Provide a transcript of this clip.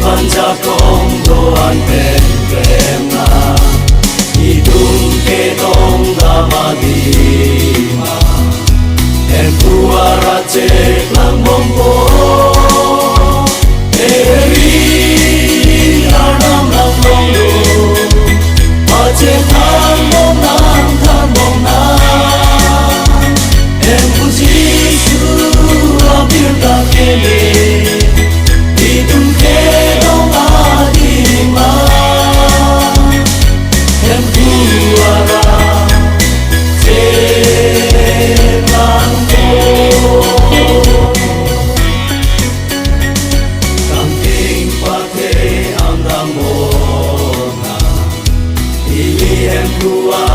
Panca kong doan pen krema Hidung ketong damadima Em kuara cek lang mompo Eri anam lang londo Pacek han mong nang Em puji su apir tak kene Hidung ketong adima Em kuara cek lang Kamping pate andang bona Ili em kuara